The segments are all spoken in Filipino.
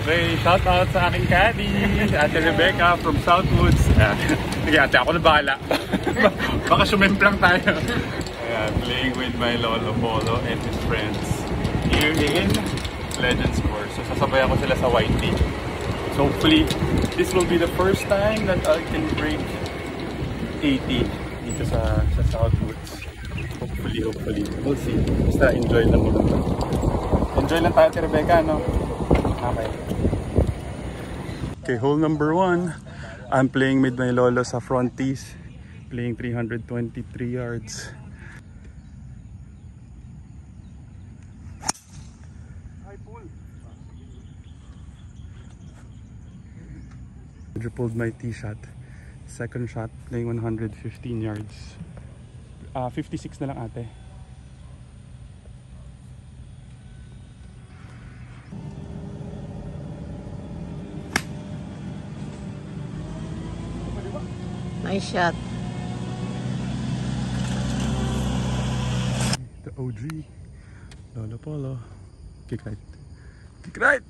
Okay, shout out sa aking caddy, Ate Rebecca from Southwoods. Sige ate, ako na bahala. Baka sumemplang tayo. Ayan, playing with my Lolo Polo and his friends here in Legends Course. So sasabay ako sila sa Whitey. So hopefully, this will be the first time that I can break 80 dito sa Southwoods. Hopefully. We'll see. Basta enjoy lang muna. Enjoy lang tayo, Ate Rebecca, no? Okay, hole number 1. I'm playing with my Lolo sa fronties. Playing 323 yards. I pulled my tee shot. Second shot, playing 115 yards. 56 na lang ate. Nice shot. The OG Lolo Polo. Kick right. Kick right.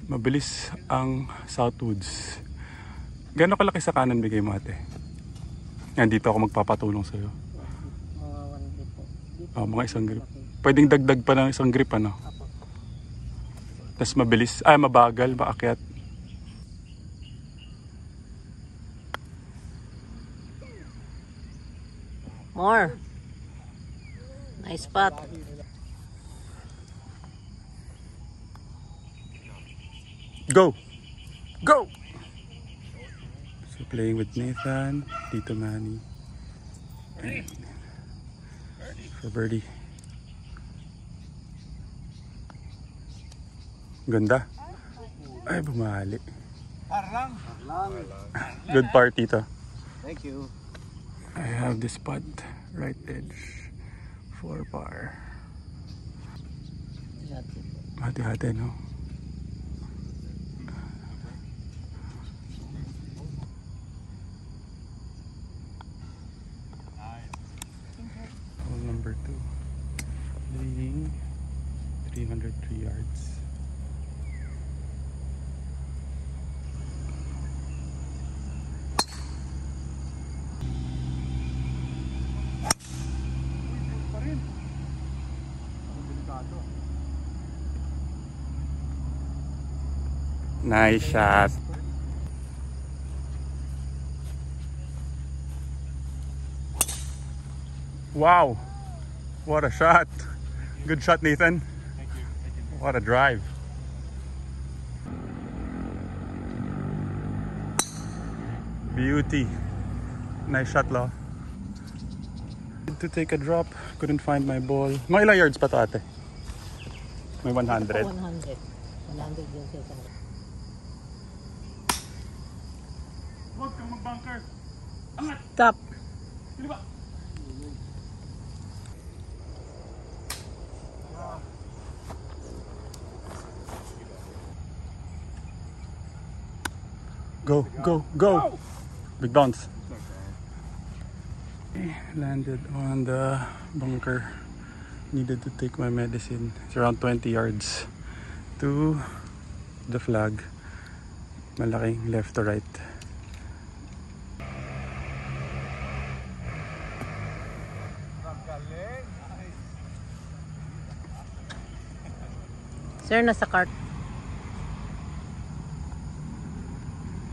Mabilis ang Southwoods. Gano'n kalaki sa kanan bigay mo ate? Yan, dito ako magpapatulong sa'yo. Mga isang grip. Pwedeng dagdag pa ng isang grip ano? Tapos mabilis. Mabagal, maakyat. More. Nice spot. Go! Go! So playing with Nathan, Tito Manny, and for birdie. Ganda. Ay, bumali. Good par, Tito. Thank you. I have this putt, right edge, 4 par. Hati-hati, no? Hole number 2, leading 303 yards. Nice shot. Wow, what a shot. Good shot, Nathan. Thank you. What a drive. Beauty. Nice shot, Lo. To take a drop, couldn't find my ball. Mga ilang yards pa to ate? May 100. 100 din siya. Huwag kang mag-bunker. Angat! Stop. Liba! Go, go, go! Big bounce. Landed on the bunker. Needed to take my medicine. It's around 20 yards to the flag. Malaking left to right. Sir, nasa cart.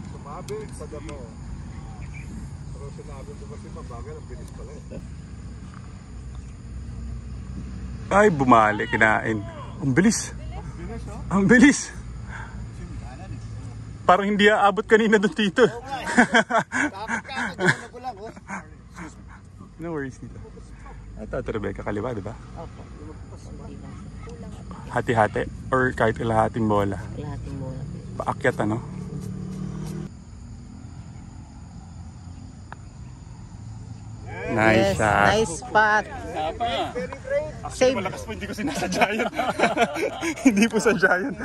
Sumabit sa damo. Pero sinabi ko kasi mabagal, ang bilis pala eh. Ay, bumali, kinain. Ang bilis. Ang bilis. Parang hindi aabot kanina doon, Tito. No worries, Tito. Ito, Ate Rebecca, kaliwa, di ba? Opo. Hati-hati or kahit kalahating bola. Kalahating bola. Paakyat ano? Nice Yes, shot. nice spot. Save. Malakas po, hindi ko sinasadya yun. Hindi po sadya yun.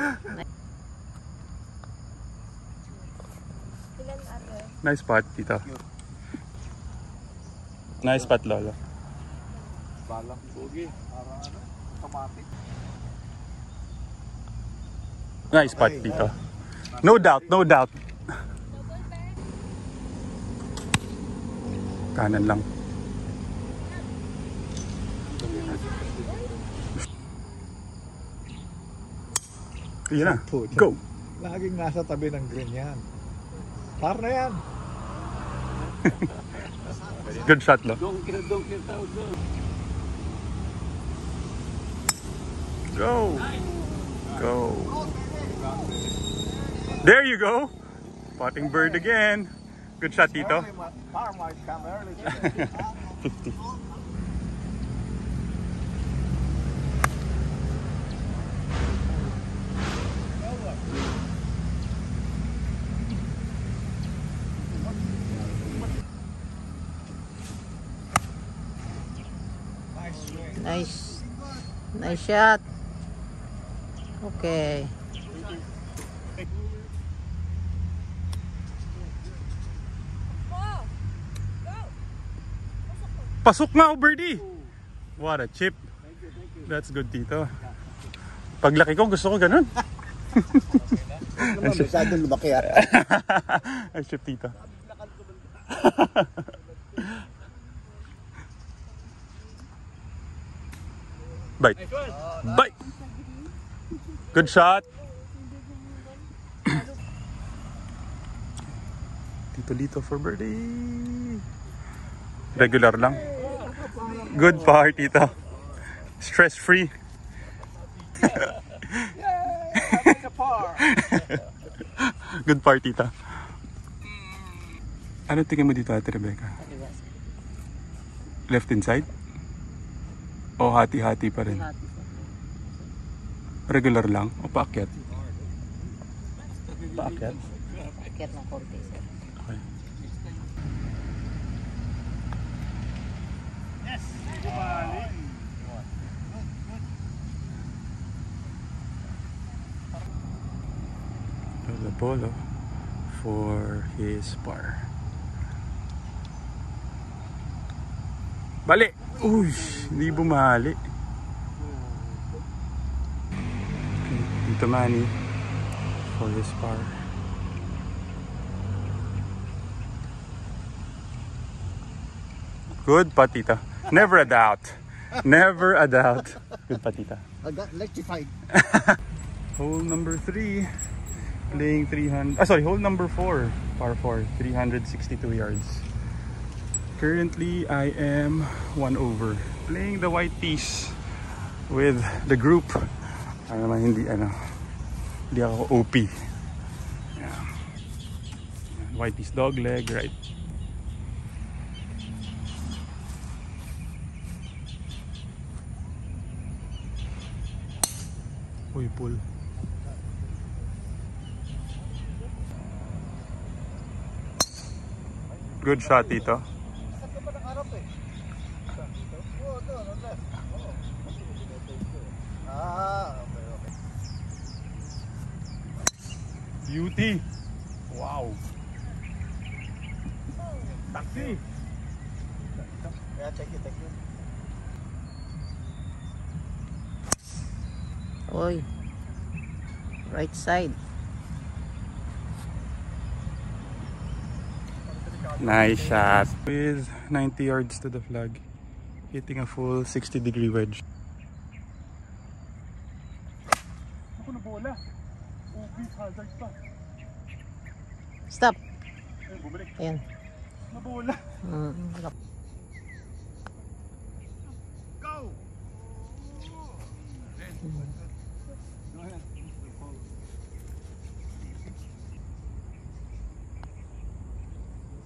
Nice spot, Tito. Nice spot, Lolo. Balak, bugi. Para ano, automatic. Nice putt dito. No doubt, no doubt. Kanan lang. Yun na. Go. Laging nasa tabi ng green yan. Par na yan. Good shot, lo. Go. Go. There you go. Potting bird again. Good shot, Tito. Par might come early. 50. Nice. Nice shot. Okay. Pasok nga, birdie. What a chip. That's good, Tito. Paglaki ko, gusto ko ganun. Masyadong lumaki yan. Nice chip, Tito. Bite. Bite. Good shot. Tito for birdie. Regular lang. Good par, Tito. Stress free. Good par, Tito. Ano tingin mo dito, Ate Rebecca? Left inside? O hati-hati pa rin? Regular lang? O paakyat? Paakyat? Akyat ng konti, sir. Okay. Polo for his par. Bali! Uy! Hindi bumali. Dito Manny for his par. Good patita. Never a doubt. Never a doubt. Good patita. I got electrified. Hole number 3. Playing 300. Hole number 4. Par 4. 362 yards. Currently, I am 1 over. Playing the white tees with the group. Para naman hindi ako OP. Yeah. White tees dog leg, right? Uy, pull. Good shot, Tito. Beauty. Wow. Taxi. Yeah, take it. Oy. Right side. Nice shot. With 90 yards to the flag. Hitting a full 60-degree wedge. Ako na bola. Hazard pa. Stop. Ay, bumalik. Ayan. Na bola. Go!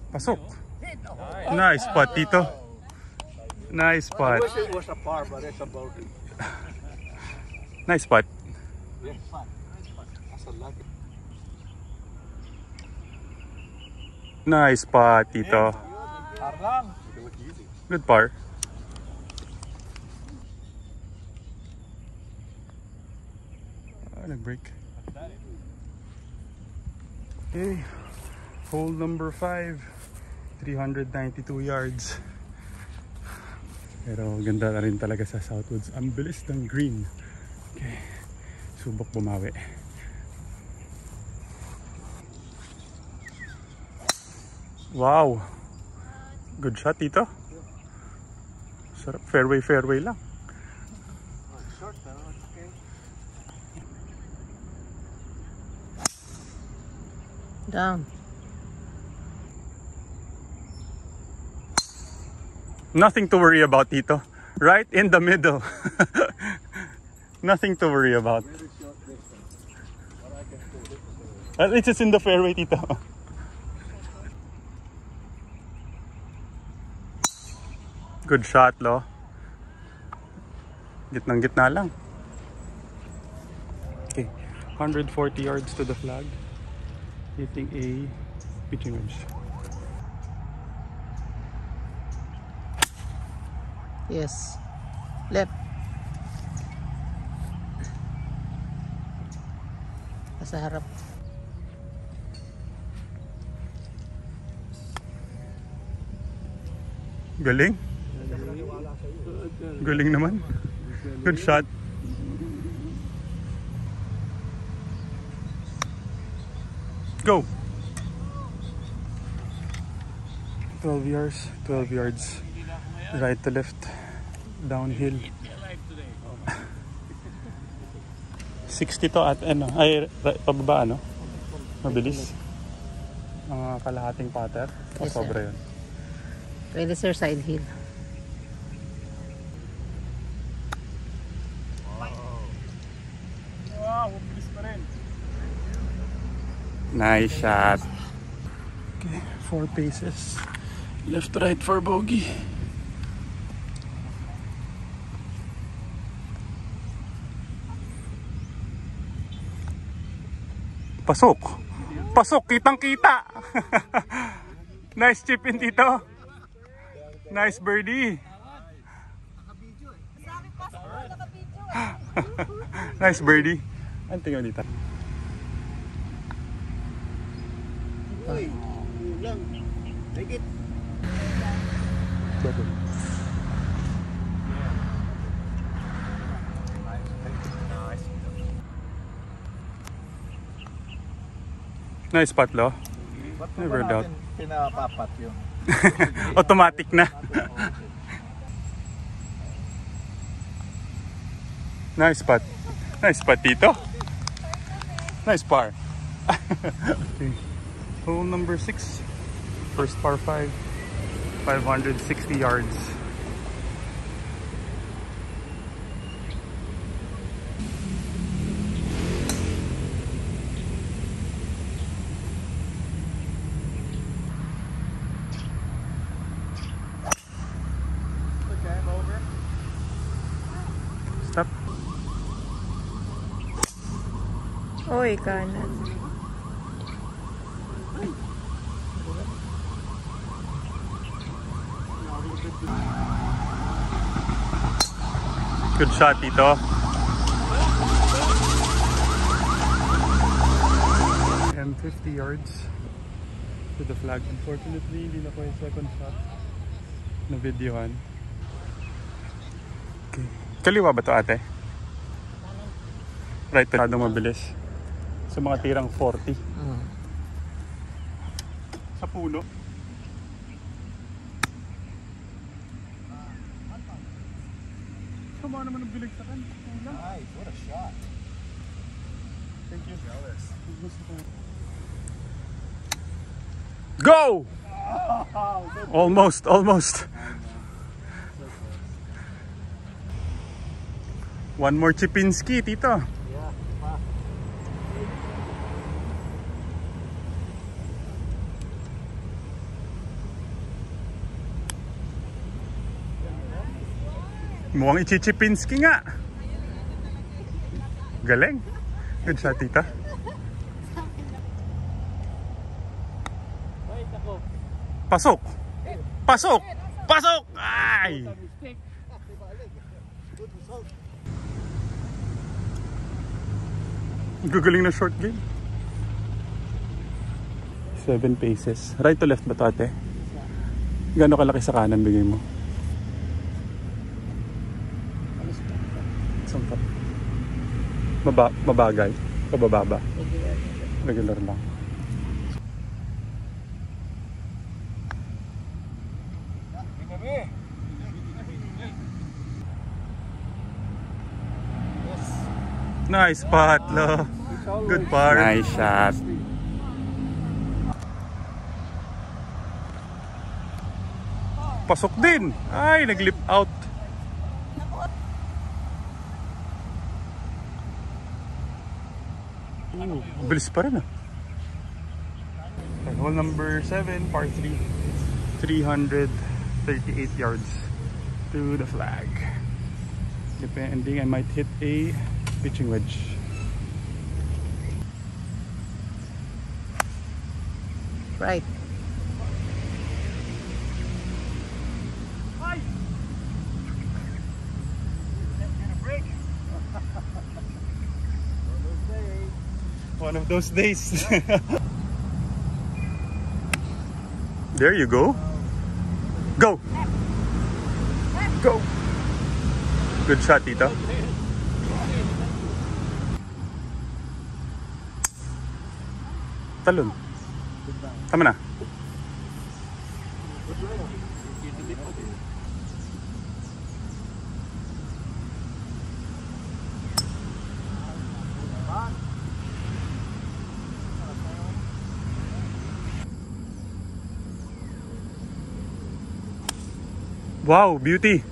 Pasok. Nice spot, Tito. Nice spot. I wish it was a par, but it's a bogey. Nice spot. Yes. That's a lucky. Nice spot, Tito. Par lang. Good par. Nag-break. Okay. Hole number 5. 392 yards. Pero ganda na rin talaga sa Southwoods. Ang bilis ng green. Okay. Subok bumawi. Wow. Good shot dito. Sarap. Fairway, fairway lang. Short, pero it's okay. Down. Nothing to worry about dito. Right in the middle. Nothing to worry about. Very short distance. What I can do. At least it's in the fairway dito. Good shot, Lo. Gitnang gitna lang. Okay, 140 yards to the flag. Hitting a pitching wedge. Yes. Left. Sa harap. Galing. Galing naman. Good shot. Go. 12 yards. 12 yards. Right to left. Downhill. 60 to at ano. Ay, pababa ano. Mabilis. Mga kalahating patter. O Yes, sobra yun. Pwede sir, side hill. Wow, mabilis pa rin. Nice shot. Okay, 4 paces. Left, right for bogey. Pasok. Pasok, kitang-kita. Nice chip in dito. Nice birdie. Nice birdie. Ang tingnan dito. Uy, lang. Take it. Nice spot, Lo. Ba't Never ba doubt. natin pinapapat yun? Automatic na. Nice spot. Nice spot dito. Nice par. Okay. Hole number 6. First par 5. 560 yards. Stop. Oy, kanan. Good shot dito. And 50 yards to the flag. Unfortunately, hindi na ko yung second shot na videohan. Okay. Kaliwa ba to, ate? Right to masyadong mabilis. Sa mga tirang 40. Sa puno. Sama naman ang bilig sa kan. Nice, what a shot. Thank you. Go! Almost, almost. One more Chipinski, Tito. Yeah, Mukhang ichichipinski nga. Galing. Good shot, Tita. Pasok! Pasok! Pasok! Ay! Gagaling na short game. 7 paces. Right to left ba ito, ate? Gano'ng kalaki sa kanan bigay mo? Sangkap. Mabagal. Pabababa. Regular lang. Nice spot, Lo. Good par. Nice shot. Pasok din. Ay, nag-lip out. Bilis pa rin ah. Hole number 7, par 3. 338 yards to the flag. Depending, I might hit a pitching wedge. Right. One of those days. There you go. Go. Go. Good shot, Tito. Talon. Tama na. Wow, beauty.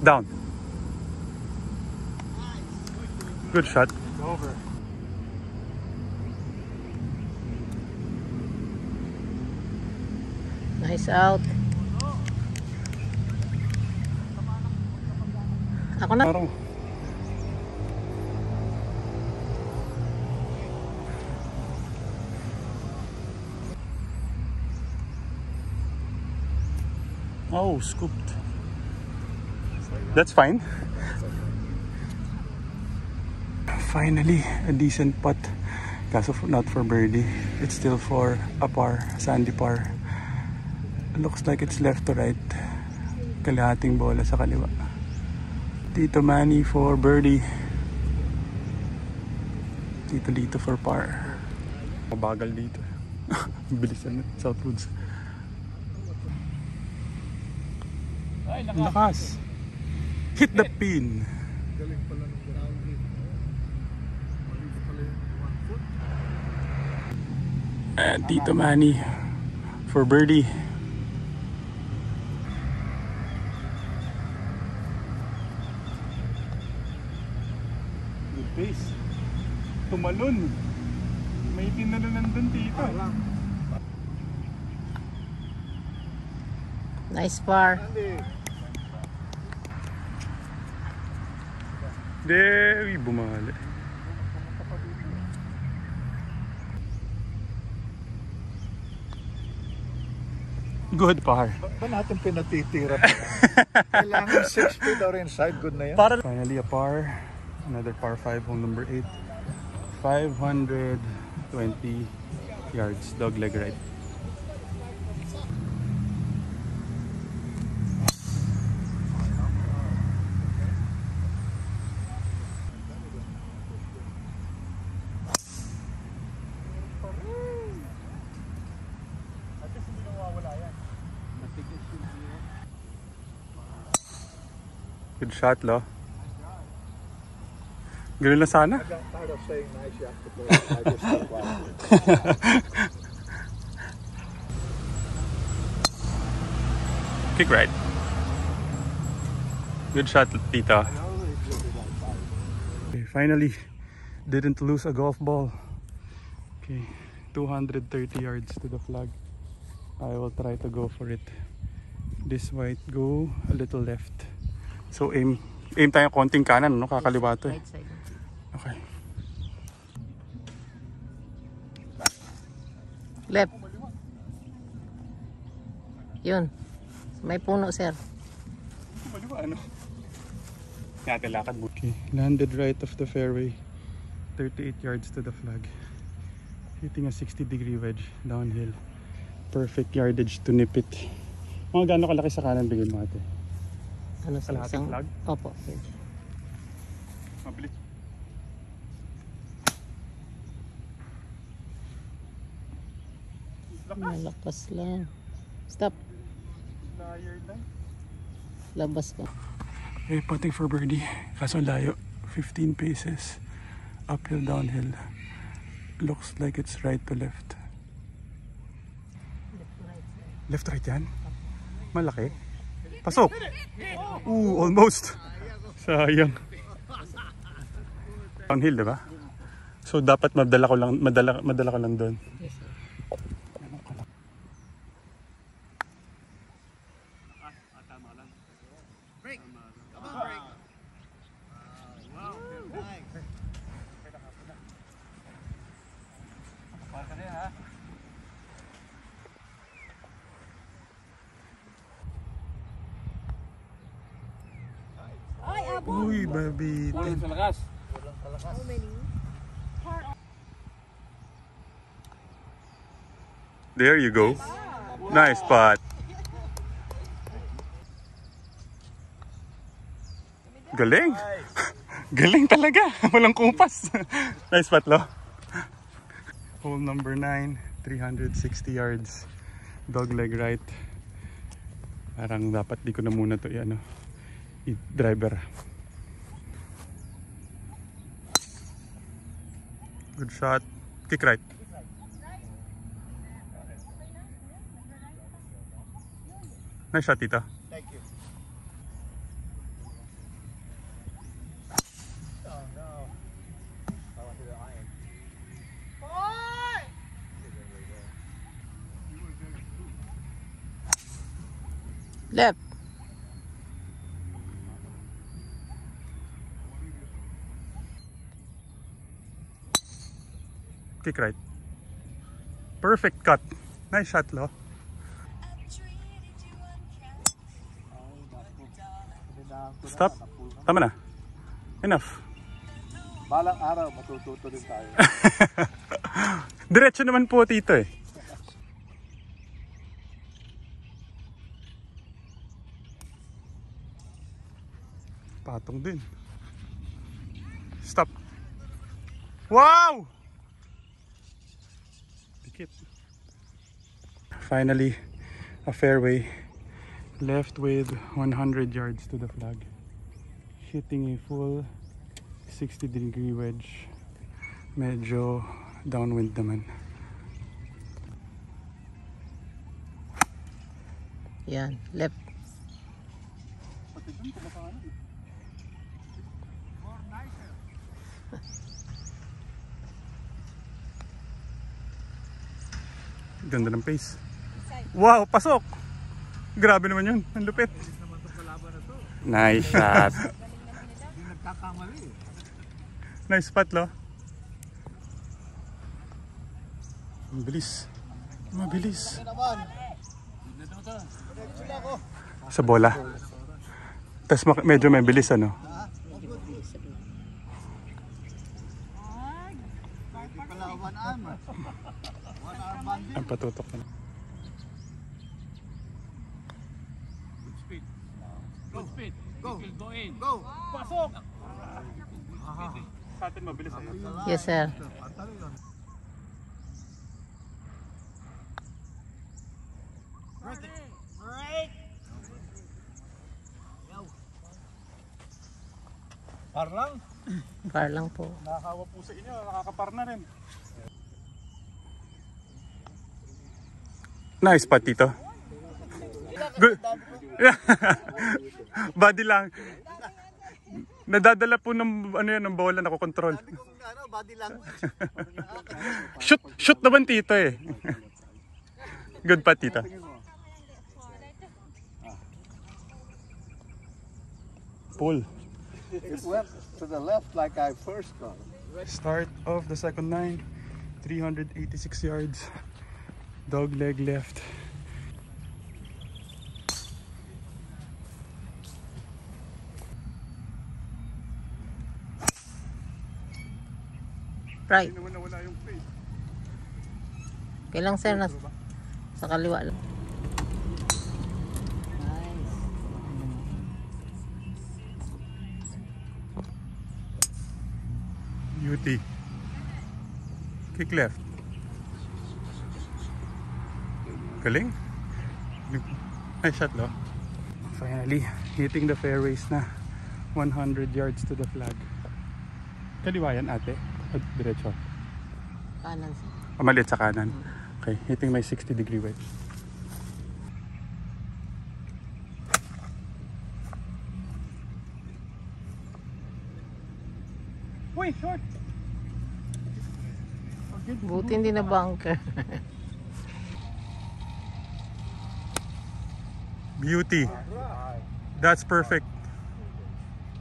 Down. Good shot. Over. Nice out. Ako na. Parang oh, scooped. That's fine. Finally, a decent putt. Kaso not for birdie. It's still for a par, sandy par. Looks like it's left to right. Kalahating bola sa kaliwa. Tito Manny for birdie. Tito Lito for par. Mabagal dito. Bilisan na, Southwoods. Lakas. Hit the pin. Galing pala ng grounding. Maliit pala yung 1 foot. And Tito Manny for birdie. Good pace. Tumalon. May tinalunan dun, Tito. Nice par. There, bumali. Good par. Ba natin pinatitira pa? Kailangan 6 feet or inside, good na yan. Finally a par. Another par 5, hole number 8. 520 yards, dog leg right. Good shot, Lo. Ganun lang sana. I'm tired of saying nice shot to play. I just don't want it. Kick right. Good shot, Tita. Okay, finally, didn't lose a golf ball. Okay, 230 yards to the flag. I will try to go for it. This white, go a little left. So aim tayo konting kanan, no? Kakaliwa to eh. Right side. Okay. Left. Yun. May puno, sir. Kaliwa, ano? Natin lakad mo. Okay, landed right of the fairway. 38 yards to the flag. Hitting a 60-degree wedge downhill. Perfect yardage to nip it. Mga gaano kalaki sa kanan bigay mo ate? Ano sa Kalahating isang? flag? Opo. Mabilis. Malakas lang. Stop. Flyer lang. Labas ka. Okay, putting for birdie. Kaso layo. 15 paces. Uphill, downhill. Looks like it's right to left. Left, right yan? Malaki. Pasok! Ooh, almost! Sayang. Downhill, di ba? So dapat madala ko lang doon. Yes, sir. Uy, baby. There you go. Nice spot. Galing. Galing talaga. Walang kupas. Nice spot, lo. Hole number 9, 360 yards. Dog leg right. Parang dapat di ko na muna to i-driver. Good shot. Kick right. Nice shot, tita. Thank you. Oh no. I went to the iron. Left. Kick right. Perfect cut. Nice shot, lo. Stop. Tama na. Enough. Balang araw, matututo din tayo. Diretso naman po, tito eh. Patong din. Stop. Wow! Dikit. Finally, a fairway. Left with 100 yards to the flag. Hitting a full 60-degree wedge. Medyo downwind naman. Yan. Left. Ganda ng pace. Wow, pasok! Grabe naman yun. Ang lupit. Nice shot. Nice spot, lo. Mabilis. Mabilis. Sa bola. Tapos medyo may bilis, ano? Ang patutok na. Good speed. Go. It will go in. Go. Pasok! Sa atin mabilis, ano? Yes, sir. Par lang. Par lang po. Nakakawa po sa inyo. Nakakapar na rin. Nice spot, tito. Good. Body lang. Nadadala po ng ng bola na ko-control. Body language. Shoot naman, tito eh. Good pa, tito. Pull. It went to the left like I first got. Start of the second 9, 386 yards. Dog leg left. Right. Hindi naman nawala yung pace. Okay lang, sir. Sa kaliwa lang. UT. Kick left. Galing. Nice shot, lo. Finally, hitting the fairways na. 100 yards to the flag. Kaliwa yan ate? O diretso? Kanan sir. Maliit sa kanan. Okay, hitting my 60-degree wedge. Uy, short! Buti hindi na bunker. Beauty. That's perfect.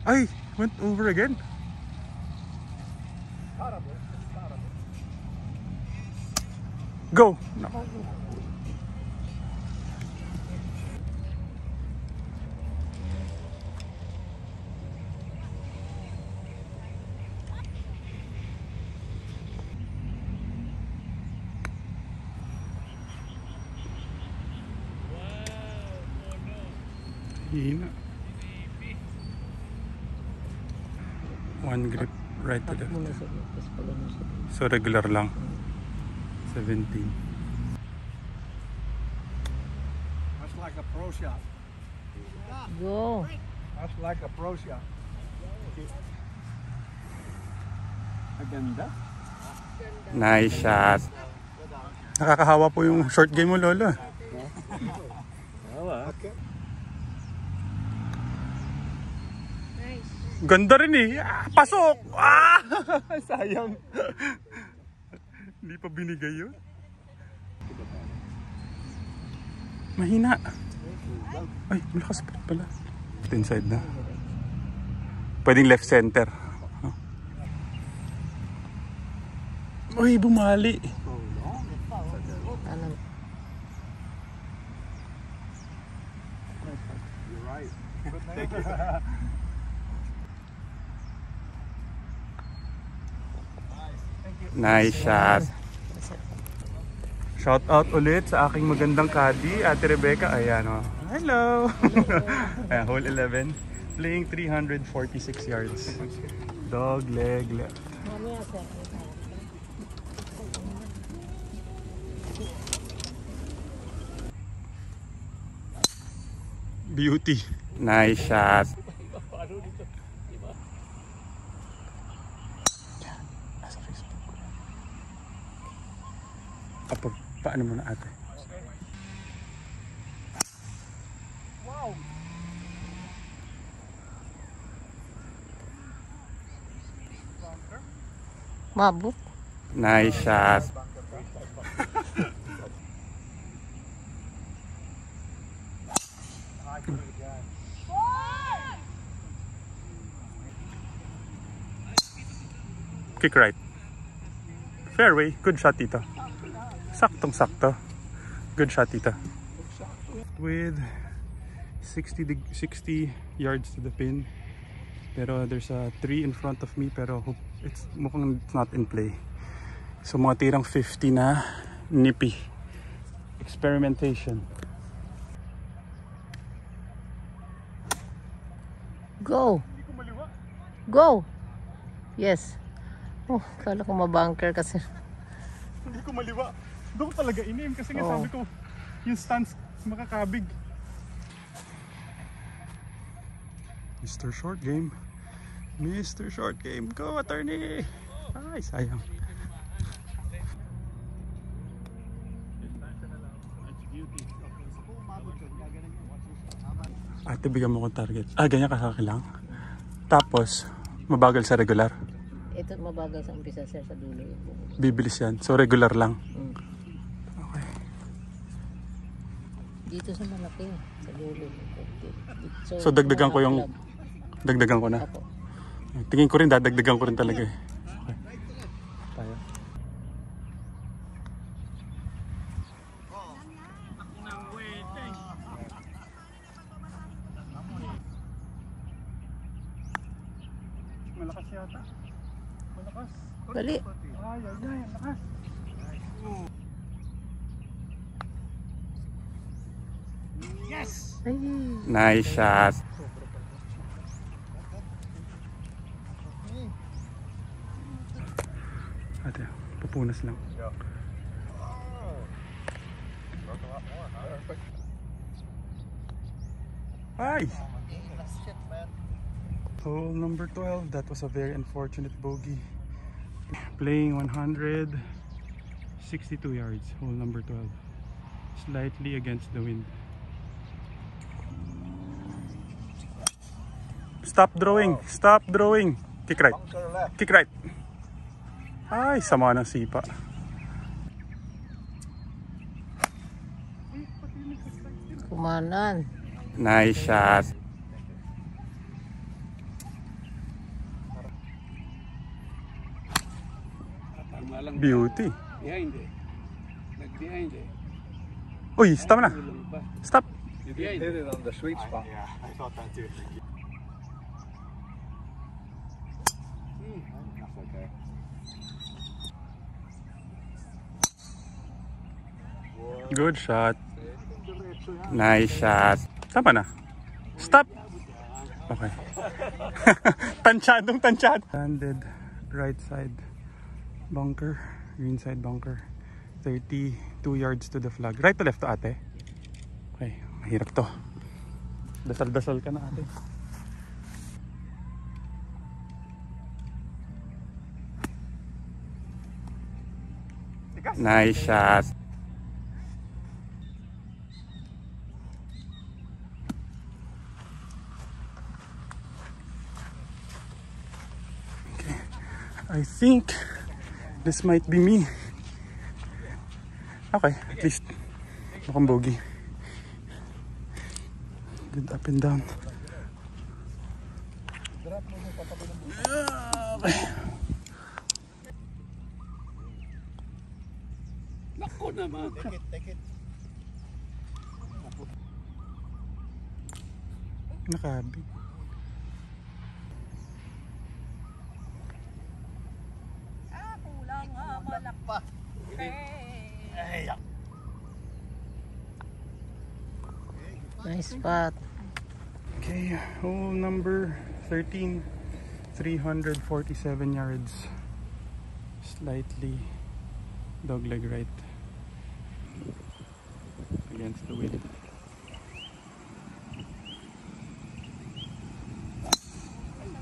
Ay, went over again. Go. Hina. One grip right to the. Muna sa tapos pala mo sa So regular lang. 17. That's like a pro shot. Go. That's like a pro shot. Maganda. Nice shot. Nakakahawa po yung short game mo, Lolo. Okay. Ganda rin eh. Pasok! Ah! Sayang. Hindi pa binigay yun. Mahina. Ay, malakas pa pala. Inside na. Pwedeng left center. Uy, bumali. Kanan. You're right. Nice shot. Shout out ulit sa aking magandang caddy, Ate Rebecca. Ayan o. Hello! Ayan, hole 11. Playing 346 yards. Dog leg left. Beauty. Nice shot. Kapag paano mo na ate? Wow. Mabuk. Nice shot. Kick right. Fairway. Good shot dito. Saktong sakto. Good shot dito. With 60 yards to the pin. Pero there's a tree in front of me pero it's mukhang it's not in play. So mga tirang 50 na nippy. Experimentation. Go. Go. Yes. Oh, kala ko mabunker kasi. Hindi ko maliwa. Doon ko talaga inim kasi nga sabi ko yung stance makakabig. Mr. Short Game. Mr. Short Game. Go, attorney! Ay, sayang. Ate, bigyan mo akong target. Ah, ganyan kasaki lang. Tapos, mabagal sa regular. Ito mabagal sa umpisa sir sa dulo. Bibilis yan. So, regular lang. Okay. Dito sa malaki. Sa dulo. So, dagdagan ko yung... Dagdagan ko na. Apo. Tingin ko rin, dadagdagan ko rin talaga eh. Okay. Tayo. Malakas yata. Malakas. Bali. Ay, lakas. Yes. Ay. Nice shot. Ate, pupunas lang. Ay! Hole number 12. That was a very unfortunate bogey. Playing 162 yards. Hole number 12. Slightly against the wind. Stop drawing. Stop drawing. Kick right. Kick right. Ay, sama ng sipa. Kumanan. Nice shot. Beauty. Behind eh. Nag-behind eh. Uy, stop na. Stop. You hit it on the sweet spot. Yeah, I thought that too. That's okay. Good shot. Nice shot. Tama na. Stop. Okay. Tansyadong tansyad. Landed right side bunker. Green side bunker. 32 yards to the flag. Right to left to ate? Okay. Mahirap to. Dasal-dasal ka na ate. Nice shot. Okay. I think this might be me. Okay, at least mukhang bogey. Good up and down. Okay. Nako naman. Take it. Nakabig. Kulang malak pa. Nice spot. Okay, hole number 13. 347 yards. Slightly dogleg right. Against the wind.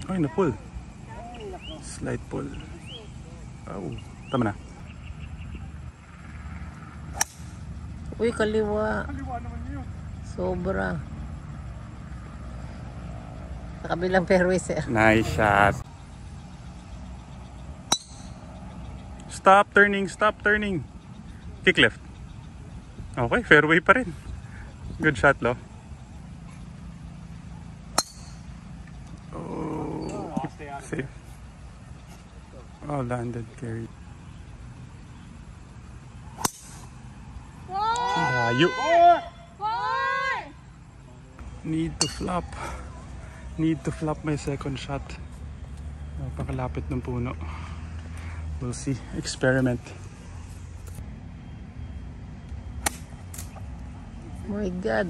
Ay, na-pull. Slight pull. Oh, tama na. Uy, kaliwa. Kaliwa naman yun. Sobra. Sa kabilang fairway, sir. Nice shot. Stop turning, stop turning. Kick left. Okay, fairway pa rin. Good shot, lo. Oh, safe. Oh, landed, carried. Layo. Need to flop. Need to flop my second shot. Napakalapit ng puno. We'll see. Experiment. My God.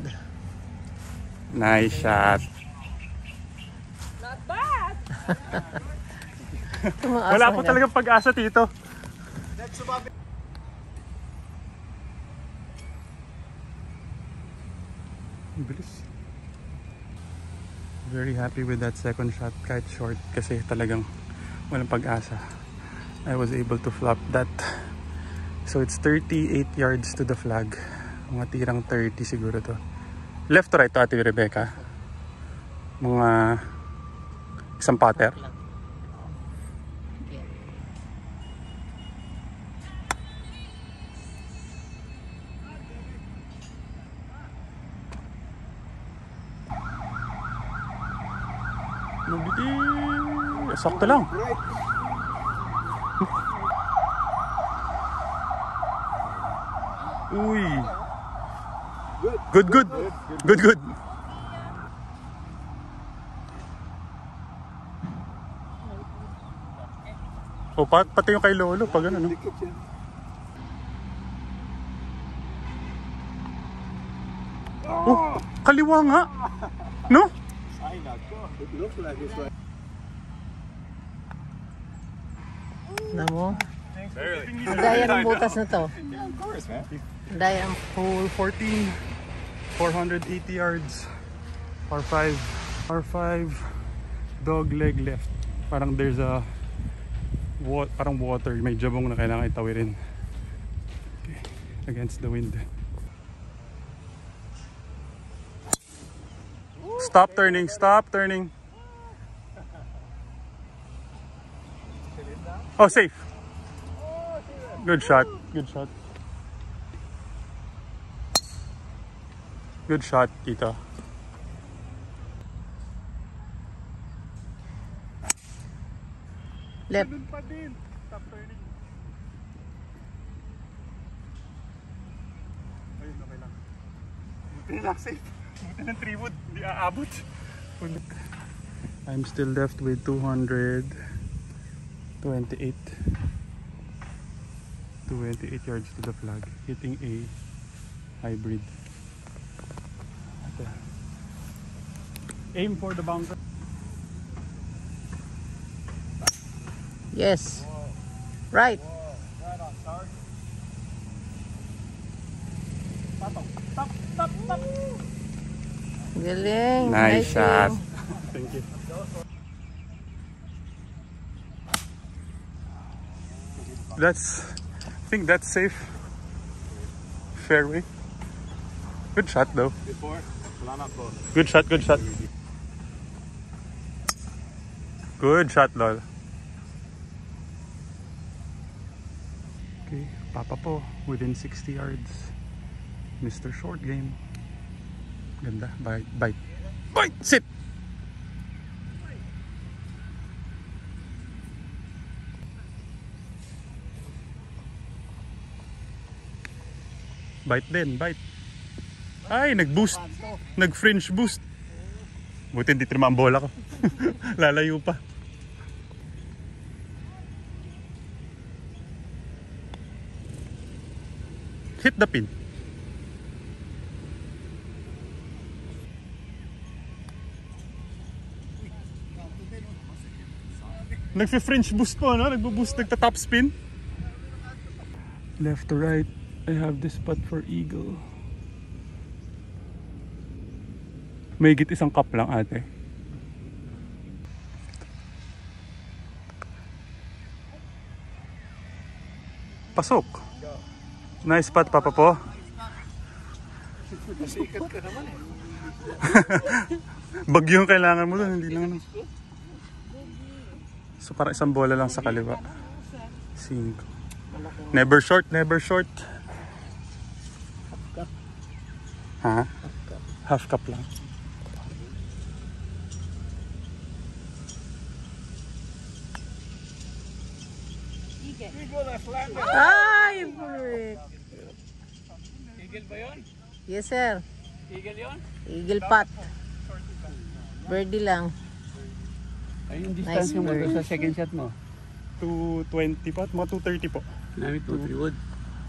Nice shot. Not bad. Wala po talagang pag-asa, Tito. Bilis. Very happy with that second shot, kahit short, kasi talagang walang pag-asa. I was able to flop that. So it's 38 yards to the flag. Mga tirang 30 siguro to. Left to right to, Ate Rebecca? Mga isang putter. Sakto lang. Uy. Good, good. Good, good. O, pati yung kay Lolo, pag ano, no? Oh, kaliwa nga. No? It looks like it's right. Alam mo? Ang daya ng butas na to. Yeah, of course, man. Ang daya ng... Hole 14, 480 yards. Par 5. Par 5. Dog leg left. Parang there's a parang water, may jabong na kailangan itawirin. Okay. Against the wind. Stop turning, stop turning. Oh, safe. Good shot, good shot. Good shot, Tito. Left. Pa din. Stop turning. Ayun, okay lang. Buti lang, safe. Buti ng 3 wood, hindi aabot. I'm still left with 228 yards to the flag, hitting a hybrid. Aim for the bunker. Yes. Right. Right on, Sarge. Stop. Galing. Nice shot. you. Thank you. I think that's safe. Fairway. Good shot though. Before, wala na po. Good shot, good shot. Good shot, lol. Okay, Papa po, within 60 yards. Mr. Short Game. Ganda, bite, bite. Bite, sit! Bite din, bite. Ay, nag-boost. Nag-fringe boost. Buti hindi trinama ang bola ko. Lalayo pa. Hit the pin. Nagfi-French boost po, no? Nagbo-boost, nagta-top spin. Left to right, I have this spot for eagle. May higit isang cup lang, ate. Pasok. Nice spot, Papa po. Sikat ka naman eh. Bagyo yung kailangan mo doon, hindi lang ano. So parang isang bola lang sa kaliwa. 5. Never short, never short. Ha? Half cup lang. Ay, break. Eagle ba yun? Yes, sir. Eagle yun? Eagle pot. Birdie lang. Ay, yung distance Nice mo bird. sa second shot mo. 220 po, mga 230 po. Namin 2-3 wood.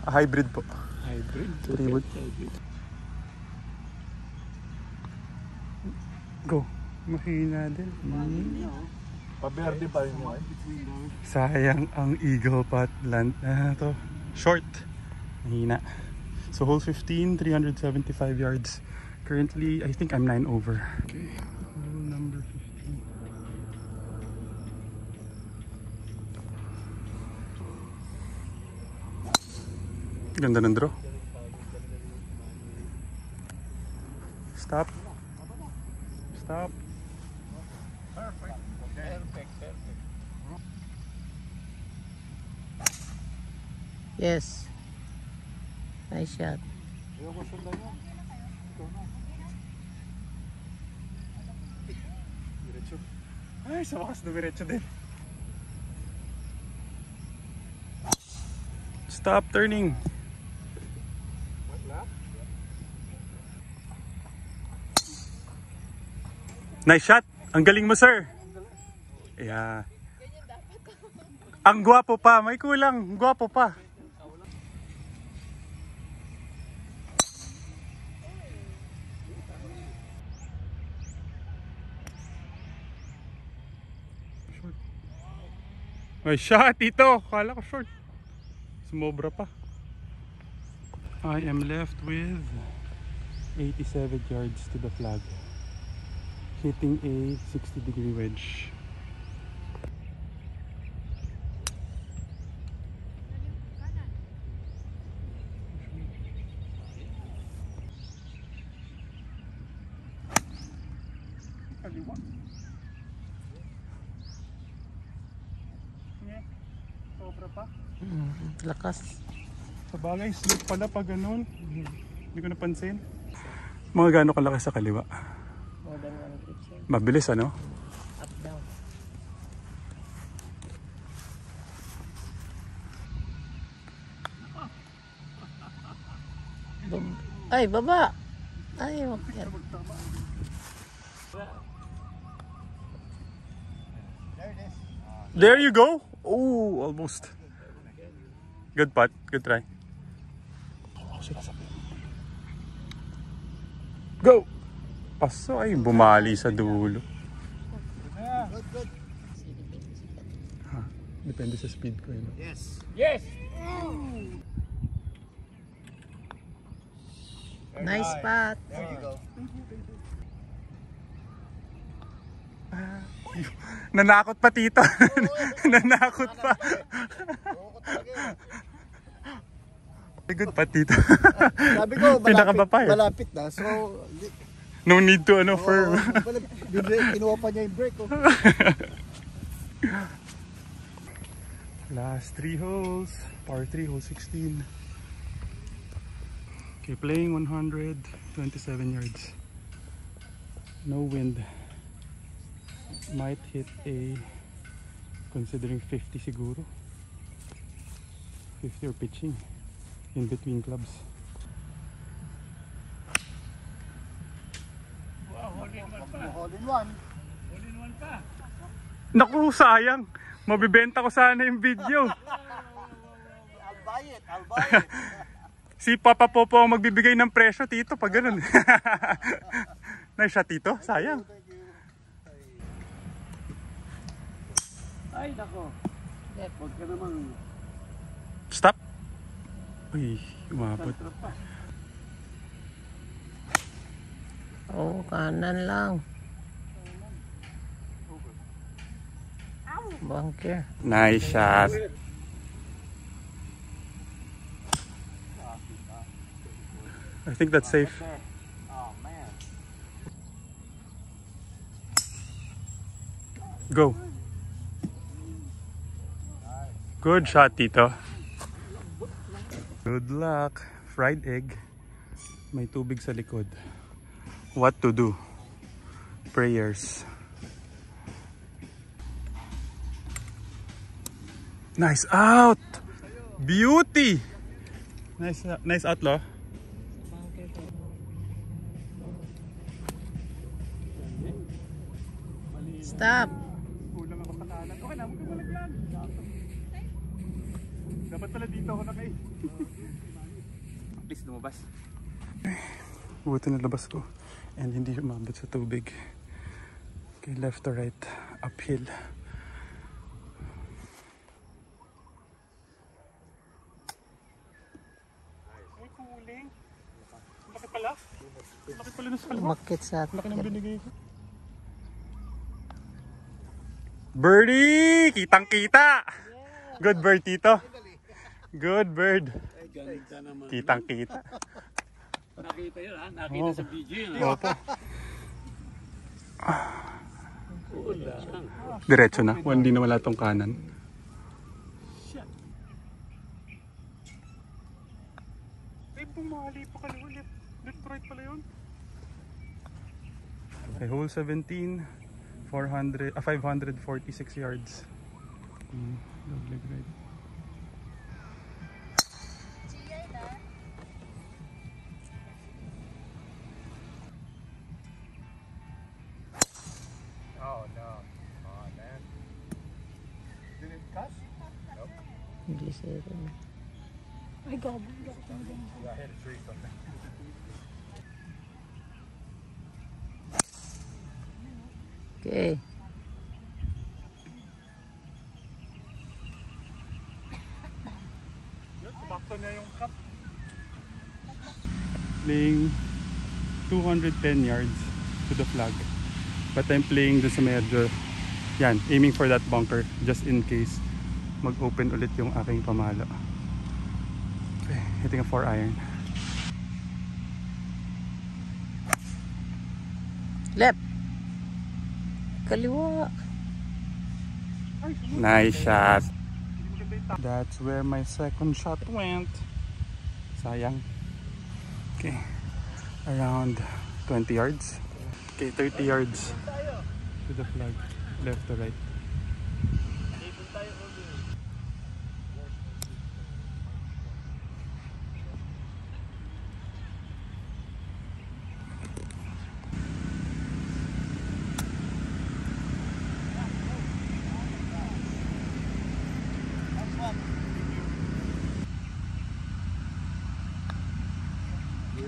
Hybrid po. Hybrid. 3 wood. Go. Mahina din. Paberde pa rin mo eh. Sayang ang eagle pot land. To. Short. Mahina. So hole 15, 375 yards. Currently, I think I'm 9 over. Okay. Hole number 15. Ganda ng draw. Stop. Stop. Perfect. Perfect. Perfect. Yes. Nice shot. Ayoko sundan yan. Ikaw na. Diretso. Ay, sa wakas dumiretso din. Stop turning. Nice shot. Ang galing mo, sir. Yeah. Ang gwapo pa. May kulang. Gwapo pa. Short. May shot ito. Kala ko short. Sumobra pa. I am left with 87 yards to the flag. hitting a 60-degree wedge. Kaliwa. Sobra pa. Lakas. Sa bagay, slip pala pag ganun. Hindi ko napansin. Mga gaano kalaki sa kaliwa? More than 1 grip, sir. Mabilis ano? Up, down. Ay, baba! Ay, okay. There you go! Oh, almost. Good putt. Good try. Go! Paso ay bumali sa dulo. Depende sa speed ko yun. Yes. Yes! Nice spot. There you go. Nanakot pa tito. Nanakot pa. Good pa tito. Sabi ko, Pinakaba pa eh. malapit na. So, No need to ano firm. kinuha pa niya yung brake. Oh. Last 3 holes. Par 3, hole 16. Okay, playing 127 yards. No wind. Might hit a, considering 50 siguro. 50 or pitching in between clubs. All in one. Naku, sayang. Mabibenta ko sana yung video. I'll buy it. I'll buy it. Si Papa Popo ang magbibigay ng presyo, Tito, pag ganun. Nice shot, Tito. Sayang. Ay, nako. Huwag ka namang Stop. Uy, umabot. pa. Oh, kanan lang. Bunker. Nice shot. I think that's safe. Oh, man. Go. Good shot, Tito. Good luck. Fried egg. May tubig sa likod. What to do? Prayers. Nice out. Beauty. Nice out, lo. Stop. Kulang ako sa kanan. Okay na, huwag ka malaglag. Dapat pala dito ako nakay. Please, lumabas. Buti na labas ko. And hindi umabot sa tubig. Okay, left to right. Uphill. Ay, kuling. Bakit pala? Bakit pala nasa kalma? Umakit sa Laki ng binigay ko. Birdie! Kitang-kita! Good bird, Tito. Good bird. Ay, ganda naman. Kitang-kita. Nakita yun, ha? Nakita sa video yun, ha? Opo. Kulang. Diretso na. Hindi na wala tong kanan. Ay, pumali pa ka ulit. Left to right pala yun. Okay, hole 17. 546 yards. Double right. Oh, no. Oh, man. Did it cut? Nope. Hindi sir. Yeah, I hit a tree something. Okay. Sumakto na yung cup. Playing 210 yards to the flag. But I'm playing dun sa medyo, yan, aiming for that bunker just in case mag-open ulit yung aking pamalo. Okay, hitting a 4 iron. Left. Kaliwa. Nice shot. That's where my second shot went. Sayang. Okay, around 20 yards. Okay, 30 yards to the flag, left to right.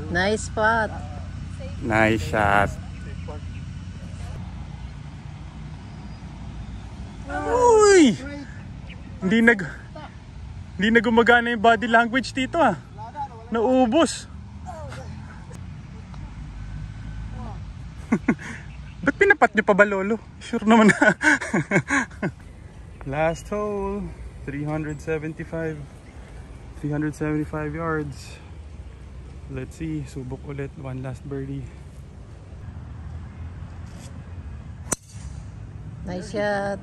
Nice spot. Nice shot. Uy! Hindi na gumagana yung body language dito ah. Naubos. Ba't pinapat nyo pa ba, Lolo? Sure naman na. Last hole. 375 yards. Let's see, subok ulit, one last birdie. Nice shot.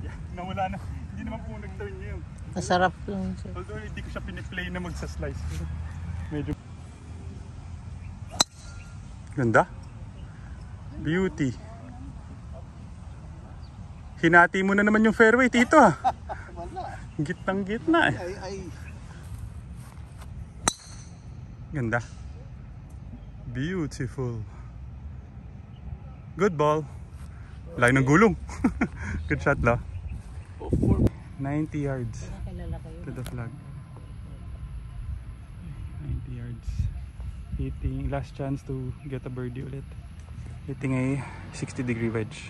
Yeah, nawala na. Hindi naman po nag-turn yun. Masarap lang siya. Although hindi ko siya piniplay na magsa-slice. Medyo ganda. Beauty. Hinati mo na naman yung fairway, Tito ah. Gitnang gitna eh. Ganda. Beautiful. Good ball. Layo ng gulong. Good shot la. 90 yards to the flag. 90 yards. Hitting, last chance to get a birdie ulit. Hitting a 60-degree wedge.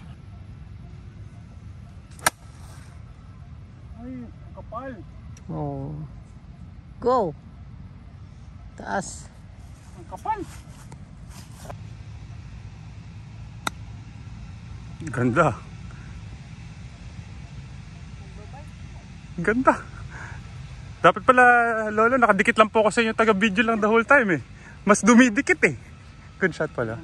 Ay, kapal. Oh. Go. Taas. Ang kapal. Ganda. Ganda. Dapat pala, Lolo, nakadikit lang po ako sa inyo, taga-video lang the whole time eh. Mas dumidikit eh. Good shot pala.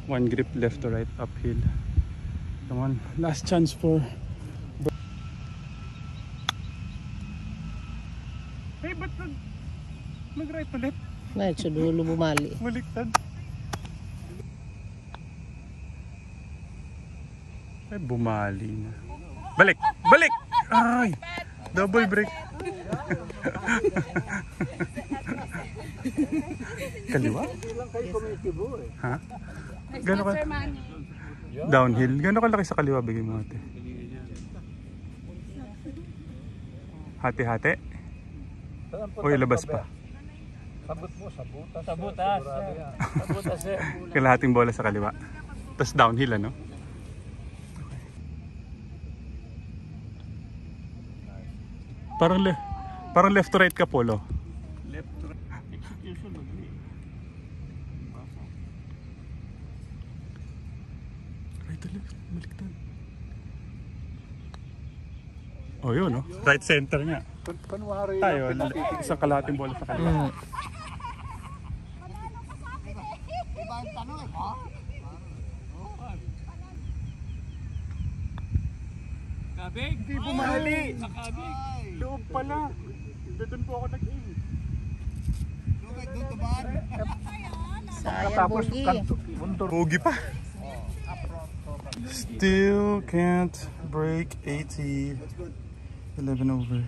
One grip left to right, uphill. Come on, last chance for... Hey, ba't nag-right ulit? Medyo dulo bumali. Baliktad. Ay, bumali na. Balik! Balik! Ay! Double break. Kaliwa? Ha? Gano'n ka? Downhill. Gano'n kalaki sa kaliwa? Bigay mo ate. Hati-hati? O ilabas pa? Sabot mo, sabutas. Sabutas. Sabutas eh. Kalahating bola sa kaliwa. Tapos downhill ano? Parang left to right ka, Polo. Left to right. Execution magli. Right to left. Baliktad. Oh yun no? Right center nga. Kunwari Tayo, isang kalahating bola sa kaliwa. Kabig. Hindi bumali. Nakabig. Loob pala. Doon po ako nag-aim. Sayang bogey. Bogey pa. Still can't break 80. 11 over.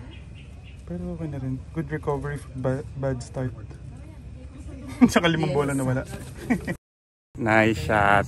Pero okay na rin. Good recovery from bad start. Tsaka 5 bola na wala. Nice shot.